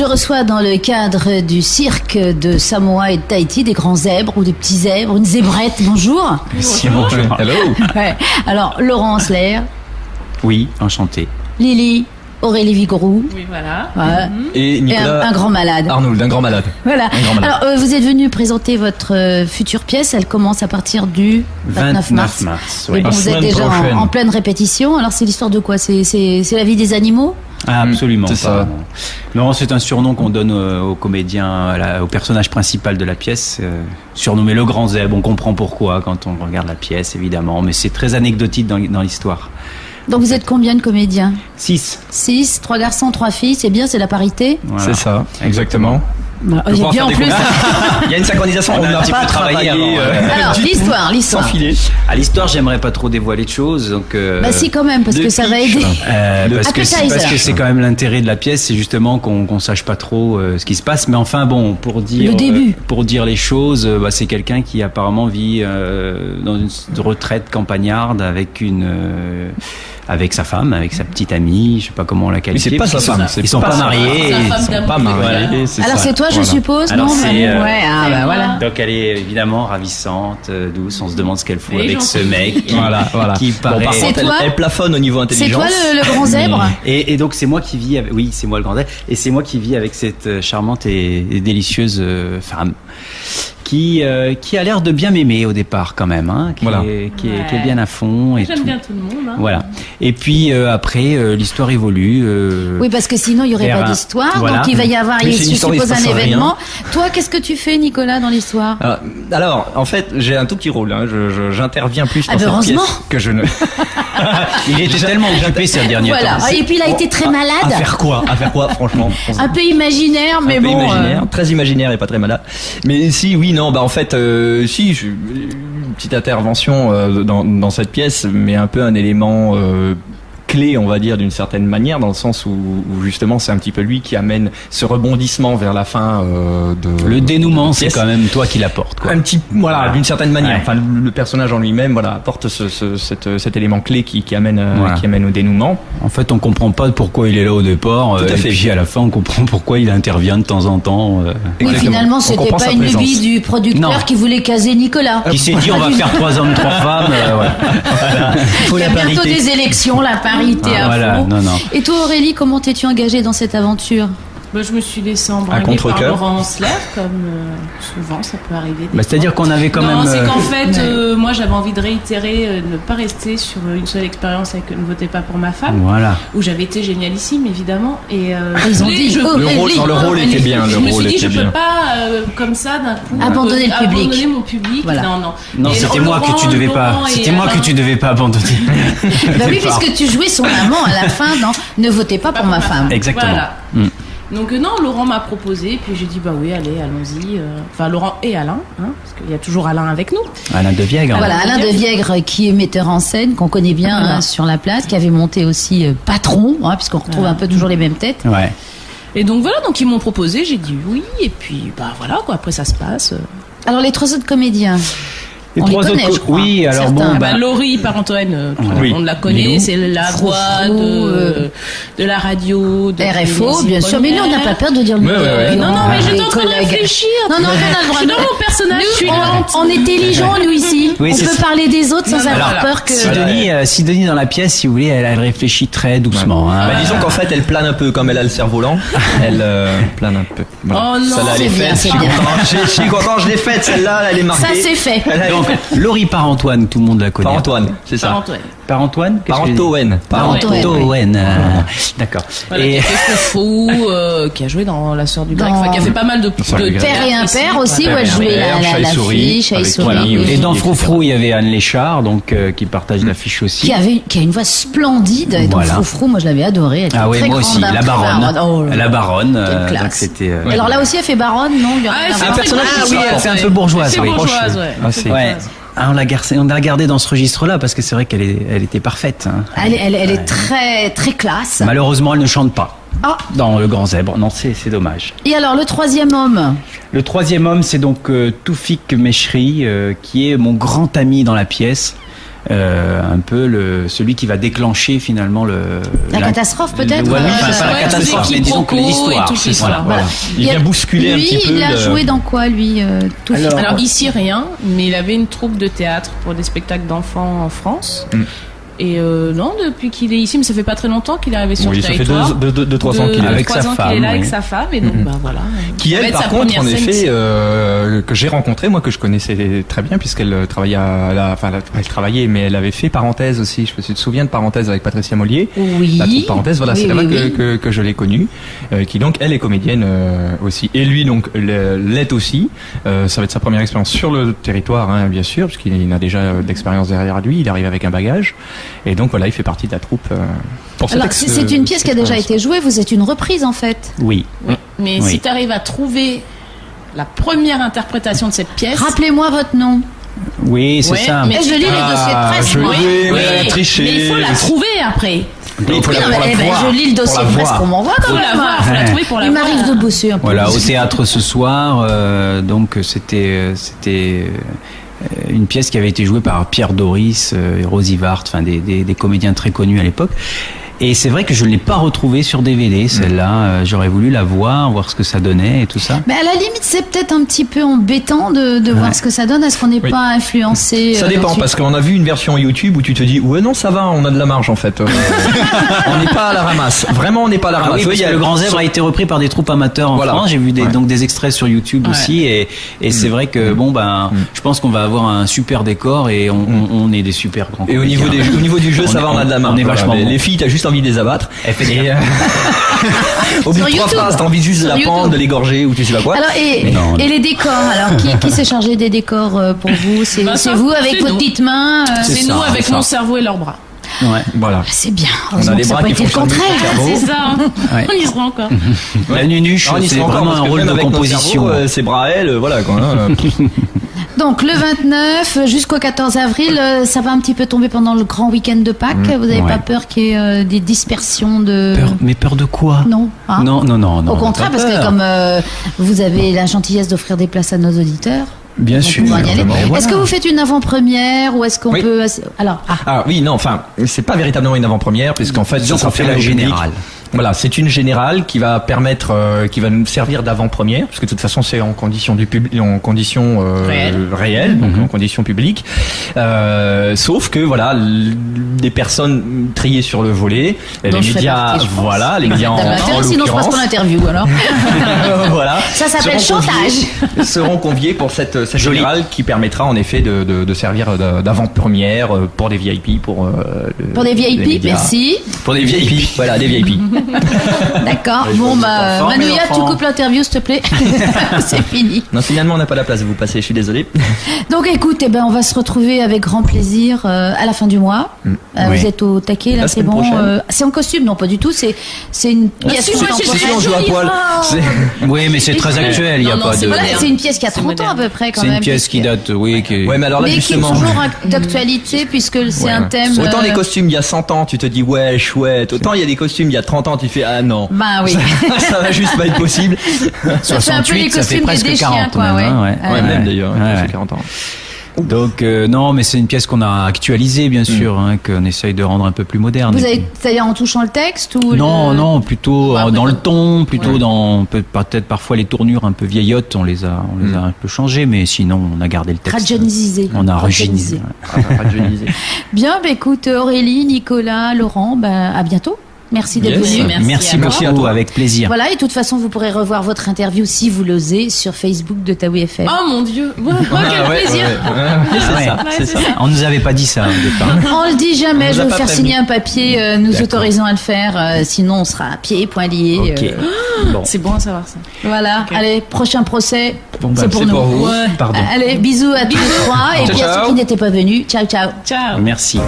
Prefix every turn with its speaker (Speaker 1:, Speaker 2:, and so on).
Speaker 1: reçois dans le cadre du cirque de Samoa et de Tahiti des grands zèbres ou des petits zèbres, une zébrette. Bonjour.
Speaker 2: Merci, bonjour.
Speaker 3: Hello.
Speaker 1: Ouais. Alors, Laurence Lair,
Speaker 2: Oui, enchanté.
Speaker 1: Lily, Aurélie Vigouroux.
Speaker 4: Oui, voilà.
Speaker 1: Ouais.
Speaker 3: Et Nicolas
Speaker 1: un grand malade.
Speaker 3: Arnould, un grand malade.
Speaker 1: Voilà.
Speaker 3: Un grand malade.
Speaker 1: Alors, vous êtes venu présenter votre future pièce. Elle commence à partir du 29 mars.
Speaker 2: Oui.
Speaker 1: Et bon,
Speaker 3: La
Speaker 1: vous êtes
Speaker 3: semaine
Speaker 1: déjà
Speaker 3: prochaine.
Speaker 1: en pleine répétition. Alors, c'est l'histoire de quoi? C'est la vie des animaux?
Speaker 2: Ah, absolument.
Speaker 3: C'est
Speaker 2: pas.
Speaker 3: ça.
Speaker 2: Non, c'est un surnom qu'on donne au comédien, au personnage principal de la pièce, surnommé le Grand Zèbre. On comprend pourquoi quand on regarde la pièce, évidemment, mais c'est très anecdotique dans l'histoire.
Speaker 1: Donc, vous êtes combien de comédiens?
Speaker 2: 6.
Speaker 1: 6, 3 garçons, 3 filles. C'est bien, c'est la parité?
Speaker 2: Voilà.
Speaker 3: C'est ça, exactement.
Speaker 1: Bah,
Speaker 3: Je
Speaker 1: j'ai
Speaker 3: pense
Speaker 1: bien
Speaker 3: faire
Speaker 1: en
Speaker 3: des
Speaker 1: plus.
Speaker 3: Il y a une synchronisation,
Speaker 2: On a un petit peu travaillé avant,
Speaker 1: Alors,
Speaker 3: du tout,
Speaker 1: l'histoire.
Speaker 3: sans filet.
Speaker 2: À l'histoire, j'aimerais pas trop dévoiler de choses, donc.
Speaker 1: Bah si, quand même, parce
Speaker 3: de
Speaker 1: que ça va
Speaker 3: pitch.
Speaker 1: aider.
Speaker 2: Parce
Speaker 1: Appetizer.
Speaker 2: que c'est quand même l'intérêt de la pièce, c'est justement qu'on sache pas trop ce qui se passe. Mais enfin bon, pour dire
Speaker 1: Le début.
Speaker 2: pour dire les choses, c'est quelqu'un qui apparemment vit dans une retraite campagnarde avec sa femme, avec sa petite amie, je sais pas comment on l'a
Speaker 3: Mais
Speaker 2: qualifier.
Speaker 3: c'est pas sa femme.
Speaker 2: Ils sont pas mariés.
Speaker 4: Sa femme
Speaker 3: Ils sont
Speaker 4: d'amour.
Speaker 3: pas mariés.
Speaker 4: Voilà.
Speaker 1: Alors, c'est toi, je
Speaker 3: Voilà.
Speaker 1: suppose?
Speaker 2: Alors,
Speaker 1: non,
Speaker 2: c'est,
Speaker 1: Manu ouais, ah,
Speaker 4: c'est
Speaker 1: bah
Speaker 4: moi.
Speaker 1: voilà.
Speaker 2: Donc elle est évidemment ravissante, douce. On se demande ce qu'elle fout
Speaker 4: Et
Speaker 2: avec
Speaker 4: j'en
Speaker 2: ce
Speaker 4: suis.
Speaker 2: mec
Speaker 3: Voilà.
Speaker 2: qui
Speaker 3: Bon,
Speaker 2: paraît.
Speaker 3: par
Speaker 1: C'est
Speaker 3: contre,
Speaker 1: toi
Speaker 3: elle plafonne au niveau
Speaker 1: C'est
Speaker 3: intelligence.
Speaker 1: toi le grand zèbre?
Speaker 2: Et donc c'est moi qui vis avec, oui, c'est moi le grand zèbre, et c'est moi qui vis avec cette charmante et délicieuse femme qui a l'air de bien m'aimer au départ quand même, hein, qui
Speaker 3: Voilà.
Speaker 2: est bien à fond et
Speaker 4: J'aime
Speaker 2: tout.
Speaker 4: bien tout le monde. Hein.
Speaker 2: Voilà. Et puis après l'histoire évolue.
Speaker 1: Oui, parce que sinon, il n'y aurait
Speaker 2: vers
Speaker 1: pas
Speaker 2: un-
Speaker 1: d'histoire.
Speaker 2: voilà.
Speaker 1: Donc, il va y avoir,
Speaker 3: Oui,
Speaker 1: je
Speaker 3: c'est une histoire, il
Speaker 1: suppose,
Speaker 3: se
Speaker 1: un
Speaker 3: passe rien.
Speaker 1: événement. Toi, qu'est-ce que tu fais, Nicolas, dans l'histoire?
Speaker 3: Alors, en fait, j'ai un tout petit rôle. Hein. J'interviens plus dans
Speaker 1: Ah, ben,
Speaker 3: cette
Speaker 1: heureusement.
Speaker 3: pièce que je ne.
Speaker 2: Il était tellement occupé ces derniers
Speaker 1: Voilà.
Speaker 2: temps.
Speaker 1: Et puis, il a été très
Speaker 3: À
Speaker 1: malade.
Speaker 3: faire quoi franchement
Speaker 1: Un peu imaginaire, mais
Speaker 3: un peu
Speaker 1: bon.
Speaker 3: imaginaire, très imaginaire et pas très malade. Mais si, oui, non, en fait, une petite intervention dans cette pièce, mais un peu un élément clé, on va dire, d'une certaine manière, dans le sens où justement c'est un petit peu lui qui amène ce rebondissement vers la fin de
Speaker 2: Le dénouement,
Speaker 3: de
Speaker 2: c'est
Speaker 3: pièce.
Speaker 2: quand même toi qui l'apporte, quoi.
Speaker 3: Un petit, voilà, d'une certaine manière.
Speaker 2: Ouais.
Speaker 3: Enfin, le personnage en lui-même, voilà, apporte cet élément clé qui amène
Speaker 2: Voilà.
Speaker 3: qui amène au dénouement.
Speaker 2: En fait, on comprend pas pourquoi il est là au départ,
Speaker 3: Tout à
Speaker 2: et
Speaker 3: fait.
Speaker 2: puis à la fin, on comprend pourquoi il intervient de temps en temps.
Speaker 1: Oui,
Speaker 3: Exactement.
Speaker 1: finalement,
Speaker 3: On
Speaker 1: c'était
Speaker 3: comprend
Speaker 1: pas
Speaker 3: sa
Speaker 1: une
Speaker 3: présence.
Speaker 1: lubie du producteur
Speaker 2: Non.
Speaker 1: qui voulait caser Nicolas.
Speaker 2: Qui s'est dit, on va faire 3 hommes, 3 femmes. Voilà.
Speaker 1: Il y a bientôt des élections, la parité à
Speaker 2: Voilà,
Speaker 1: fond.
Speaker 2: non.
Speaker 1: Et toi, Aurélie, comment t'es-tu engagée dans cette aventure?
Speaker 4: Bah, je me suis laissé embringuer par
Speaker 3: contre-cœur.
Speaker 4: Laurence Lair, comme souvent ça peut arriver. des
Speaker 2: Bah, c'est-à-dire
Speaker 4: fois.
Speaker 2: qu'on avait quand
Speaker 4: non,
Speaker 2: même.
Speaker 4: c'est qu'en fait, moi j'avais envie de réitérer, ne pas rester sur une seule expérience avec Ne votez pas pour ma femme,
Speaker 2: Voilà.
Speaker 4: où j'avais été génialissime évidemment. Et
Speaker 1: Ils ont dit, oh,
Speaker 3: Le rôle- dans le rôle était bien,
Speaker 4: Je
Speaker 3: le
Speaker 4: me
Speaker 3: rôle
Speaker 4: suis dit,
Speaker 3: était
Speaker 4: je
Speaker 3: bien.
Speaker 4: peux pas comme ça d'un coup
Speaker 1: Abandonner le public.
Speaker 4: abandonner mon public.
Speaker 1: Voilà.
Speaker 4: Non.
Speaker 2: Non,
Speaker 4: Et
Speaker 2: c'était moi que tu
Speaker 4: Laurent,
Speaker 2: devais pas.
Speaker 4: Laurent et
Speaker 2: C'était moi
Speaker 4: Alain.
Speaker 2: que tu devais pas abandonner.
Speaker 1: Bah oui, puisque tu jouais son amant à la fin dans Ne votez pas pour ma femme.
Speaker 2: Exactement.
Speaker 4: Voilà.
Speaker 2: Mm.
Speaker 4: Donc non, Laurent m'a proposé, puis j'ai dit bah oui, allez, allons-y. Enfin Laurent et Alain, hein, parce qu'il y a toujours Alain avec nous.
Speaker 2: Alain de Viègre.
Speaker 1: Voilà, Alain de Viègre, qui est metteur en scène, qu'on connaît bien
Speaker 4: Voilà.
Speaker 1: sur la place, qui avait monté aussi Patron, hein, puisqu'on retrouve
Speaker 4: Voilà.
Speaker 1: un peu toujours les mêmes têtes.
Speaker 2: Ouais.
Speaker 4: Et donc voilà, donc ils m'ont proposé, j'ai dit oui, et puis bah voilà quoi, après ça se passe.
Speaker 1: Alors, les 3 autres comédiens,
Speaker 2: Les
Speaker 1: on les
Speaker 2: 3
Speaker 1: connaît,
Speaker 2: autres.
Speaker 1: je crois.
Speaker 2: Oui, alors
Speaker 1: Certains.
Speaker 2: bon.
Speaker 4: Ah bah,
Speaker 2: bah,
Speaker 4: Laurie Parentoine, tout le
Speaker 3: Oui.
Speaker 4: monde la connaît,
Speaker 2: Milou.
Speaker 4: c'est la
Speaker 1: Froufrou,
Speaker 4: voix de la radio, de
Speaker 1: RFO, bien sûr, mais nous, on n'a pas peur de dire le
Speaker 3: Ouais, ouais, ouais.
Speaker 4: Non, mais j'étais
Speaker 1: Les
Speaker 4: en train de
Speaker 1: collègues.
Speaker 4: réfléchir.
Speaker 1: Non, non, on a le droit
Speaker 4: Je suis
Speaker 1: de-
Speaker 4: dans mon personnage, je suis lente.
Speaker 1: on est intelligents, nous, ici.
Speaker 2: Oui,
Speaker 1: on
Speaker 2: c'est
Speaker 1: peut
Speaker 2: ça.
Speaker 1: parler des autres sans
Speaker 4: Non, non,
Speaker 1: avoir
Speaker 4: voilà.
Speaker 1: peur que...
Speaker 2: Sidonie, dans la pièce, si vous voulez, elle réfléchit très doucement. Hein.
Speaker 3: Bah, disons qu'en fait, elle plane un peu, comme elle a le cerf-volant. Elle plane un peu. Voilà.
Speaker 4: Oh non.
Speaker 3: Celle-là, elle est
Speaker 1: C'est bien,
Speaker 3: faite.
Speaker 1: c'est
Speaker 3: Je suis
Speaker 1: bien.
Speaker 3: content. Je suis content, je l'ai faite, celle-là, elle est marquée.
Speaker 1: Ça, c'est fait.
Speaker 2: Donc, Laurie Parentoine, tout le monde la connaît.
Speaker 3: Par Antoine, c'est ça.
Speaker 4: Parentoine.
Speaker 2: Parentoine
Speaker 3: Par Antoine.
Speaker 2: Parentoine. D'accord.
Speaker 4: Voilà,
Speaker 2: Et
Speaker 4: qui a fait Foufou, qui a joué dans La Sœur du Grec,
Speaker 1: Dans-
Speaker 4: enfin qui a fait pas mal de
Speaker 3: Sœur du Grec.
Speaker 1: Père et Impair aussi,
Speaker 3: Père
Speaker 1: où elle
Speaker 3: et
Speaker 1: jouait
Speaker 3: Impair, Chat et
Speaker 1: la
Speaker 3: Souris,
Speaker 1: fille, Chat et
Speaker 3: avec
Speaker 1: Souris.
Speaker 2: voilà.
Speaker 3: Tony aussi,
Speaker 2: Et dans
Speaker 3: etc.
Speaker 2: Froufrou, il y avait Anne Léchard, donc qui partage l'affiche aussi.
Speaker 1: Qui a une voix splendide. Et donc,
Speaker 2: Voilà.
Speaker 1: Froufrou, moi, je l'avais adorée. Elle était
Speaker 2: Ah oui,
Speaker 1: très
Speaker 2: moi
Speaker 1: grande,
Speaker 2: aussi.
Speaker 1: hein.
Speaker 2: La baronne.
Speaker 1: Oh là là.
Speaker 2: La baronne.
Speaker 1: Quelle classe.
Speaker 2: Donc c'était.
Speaker 1: Alors là aussi, elle fait baronne, non il y en a
Speaker 4: Ah,
Speaker 1: un
Speaker 4: c'est
Speaker 1: avant.
Speaker 4: un
Speaker 3: personnage
Speaker 4: Ah
Speaker 3: qui
Speaker 4: oui,
Speaker 3: sort.
Speaker 2: C'est un peu bourgeoise,
Speaker 4: C'est
Speaker 2: oui.
Speaker 4: bourgeoise, ouais.
Speaker 3: Ah, c'est-
Speaker 2: Ouais. Ah, on l'a gardée dans ce registre-là parce que c'est vrai elle était parfaite. Hein.
Speaker 1: Elle est très, très classe.
Speaker 2: Malheureusement, elle ne chante pas
Speaker 1: Ah.
Speaker 2: dans Le Grand Zèbre. Non, c'est dommage.
Speaker 1: Et alors, le 3e homme?
Speaker 2: Le 3e homme, c'est donc Toufik Mechri, qui est mon grand ami dans la pièce. un peu celui qui va déclencher finalement
Speaker 1: la catastrophe peut-être.
Speaker 2: Pas la catastrophe, mais disons que l'histoire.
Speaker 4: C'est ça.
Speaker 3: Voilà. Il vient bousculer un petit peu.
Speaker 1: Lui, il a joué dans quoi, lui
Speaker 4: Alors ici rien, mais il avait une troupe de théâtre pour des spectacles d'enfants en France. Et non, depuis qu'il est ici, mais ça fait pas très longtemps qu'il est arrivé sur le territoire.
Speaker 3: Ça fait 2-3 ans qu'il est
Speaker 2: avec sa femme.
Speaker 4: Qu'il est là avec sa femme, et donc voilà.
Speaker 3: Qui elle, par contre, en effet, que j'ai rencontré, moi que je connaissais très bien, puisqu'elle travaillait elle travaillait, mais elle avait fait Parenthèse aussi. Je me souviens de Parenthèse avec Patricia Mollier.
Speaker 1: Oui.
Speaker 3: La troupe Parenthèse, voilà, c'est là-bas que je l'ai connue, qui donc elle est comédienne aussi, et lui donc l'est aussi. Ça va être sa première expérience sur le territoire, hein, bien sûr, puisqu'il a déjà d'expérience derrière lui. Il arrive avec un bagage. Et donc voilà, il fait partie de la troupe pour cette
Speaker 1: c'est une pièce qui a déjà été jouée, vous êtes une reprise en fait.
Speaker 2: Oui.
Speaker 4: Mais si tu arrives à trouver la première interprétation de cette pièce...
Speaker 1: Rappelez-moi votre nom.
Speaker 2: Oui, c'est ça.
Speaker 1: Mais je lis les dossiers de presse.
Speaker 3: Elle a triché.
Speaker 4: Mais il faut la trouver après.
Speaker 1: Je lis le dossier de presse qu'on m'envoie quand même.
Speaker 4: Faut la trouver pour la voir.
Speaker 1: Il m'arrive de bosser un peu.
Speaker 2: Voilà, au théâtre ce soir, donc c'était une pièce qui avait été jouée par Pierre Doris et Rosie Vart, enfin des comédiens très connus à l'époque. Et c'est vrai que je ne l'ai pas retrouvée sur DVD, celle-là. J'aurais voulu la voir ce que ça donnait et tout ça.
Speaker 1: Mais à la limite, c'est peut-être un petit peu embêtant de voir ce que ça donne. Est-ce qu'on n'est pas influencé
Speaker 3: Ça dépend, parce qu'on a vu une version YouTube où tu te dis, ouais, non, ça va, on a de la marge en fait. On n'est pas à la ramasse. Vraiment, on n'est pas à la ramasse.
Speaker 2: Oui, le Grand Zèbre a été repris par des troupes amateurs en France. J'ai vu donc des extraits sur YouTube aussi. Et c'est vrai que, je pense qu'on va avoir un super décor et on est des super grands
Speaker 3: comédiens. Et au niveau du jeu, ça va, on a de la marge.
Speaker 2: On est vachement bon.
Speaker 3: Les filles, t'as juste envie de les abattre. Au bout de 3 phrases, t'as envie juste de la pendre, de l'égorger ou tu sais pas quoi.
Speaker 1: Alors, et les décors, alors qui s'est chargé des décors pour vous? C'est vous avec vos petites mains?
Speaker 4: C'est nous avec mon cerveau et leurs bras.
Speaker 2: Ouais.
Speaker 3: Voilà.
Speaker 1: C'est bien.
Speaker 3: On a des bras qui font le contraire.
Speaker 4: C'est ça. On y sera encore.
Speaker 2: La nunuche, c'est vraiment un rôle de composition.
Speaker 3: Ses bras, elle, voilà quoi.
Speaker 1: Donc le 29 jusqu'au 14 avril, ça va un petit peu tomber pendant le grand week-end de Pâques. Vous n'avez pas peur qu'il y ait des dispersions de...
Speaker 2: Peur de quoi?
Speaker 1: Non. Hein?
Speaker 2: Non.
Speaker 1: Au contraire, parce que comme vous avez la gentillesse d'offrir des places à nos auditeurs...
Speaker 2: Bien sûr.
Speaker 1: Est-ce que vous faites une avant-première ou est-ce qu'on peut... Alors,
Speaker 3: oui, non, enfin, c'est pas véritablement une avant-première, puisqu'en fait,
Speaker 2: ça fait la générale.
Speaker 3: Voilà, c'est une générale qui va permettre, qui va nous servir d'avant-première, parce que de toute façon c'est en condition réelles, donc en condition publique. Sauf que voilà, des personnes triées sur le volet, les médias, les médias en l'occurrence.
Speaker 1: Sinon je passe pas l'interview alors.
Speaker 3: Voilà.
Speaker 1: Ça s'appelle chantage.
Speaker 3: Seront conviés pour cette générale qui permettra en effet de servir d'avant-première pour des VIP, pour
Speaker 1: des VIP, merci.
Speaker 3: Pour des VIP, voilà, des VIP.
Speaker 1: D'accord. Manouya, tu coupes l'interview, s'il te plaît. C'est fini.
Speaker 3: Non, finalement, on n'a pas la place de vous passer. Je suis désolé.
Speaker 1: Donc, écoute, on va se retrouver avec grand plaisir à la fin du mois. Vous êtes au taquet, là, c'est bon. C'est en costume, non, pas du tout. C'est une pièce
Speaker 3: contemporaine. On joue à poil.
Speaker 2: Oui, mais c'est très actuel. Il y a pas de.
Speaker 1: C'est une pièce qui a 30 ans à peu près, quand même.
Speaker 2: C'est une pièce qui date,
Speaker 3: oui. Ouais, mais alors là, justement.
Speaker 1: Qui est toujours d'actualité, puisque c'est un thème.
Speaker 3: Autant les costumes il y a 100 ans, tu te dis ouais, chouette. Autant il y a des costumes il y a 30 ans, tu fais ah non.
Speaker 1: Bah oui.
Speaker 3: Ça va juste pas être possible.
Speaker 1: Ça fait un peu les costumes des chiens, quoi,
Speaker 3: ouais, même d'ailleurs, c'est 40 ans.
Speaker 2: Donc non, mais c'est une pièce qu'on a actualisée, bien sûr, qu'on essaye de rendre un peu plus moderne.
Speaker 1: C'est-à-dire en touchant le texte ou
Speaker 2: Non, plutôt dans le ton, plutôt dans peut-être parfois les tournures un peu vieillottes, on les a un peu changées, mais sinon on a gardé le texte.
Speaker 1: Rajeunisé.
Speaker 2: On a rajeunisé.
Speaker 1: Bien, écoute Aurélie, Nicolas, Laurent, à bientôt. Merci d'être venu.
Speaker 2: Merci beaucoup, avec plaisir.
Speaker 1: Voilà, et de toute façon, vous pourrez revoir votre interview si vous l'osez sur Facebook de Taoui FM.
Speaker 4: Oh mon Dieu, quel plaisir.
Speaker 2: C'est ça. On nous avait pas dit ça au départ.
Speaker 1: On le dit jamais. Je vais vous faire signer un papier nous autorisant à le faire. Sinon, on sera à pied, poings liés.
Speaker 4: C'est bon à savoir ça.
Speaker 1: Voilà. Allez, prochain procès. C'est pour nous.
Speaker 3: Pour vous. Pardon.
Speaker 1: Allez, bisous à tous les trois et puis à ceux qui n'étaient pas venus. Ciao, ciao.
Speaker 4: Ciao.
Speaker 2: Merci.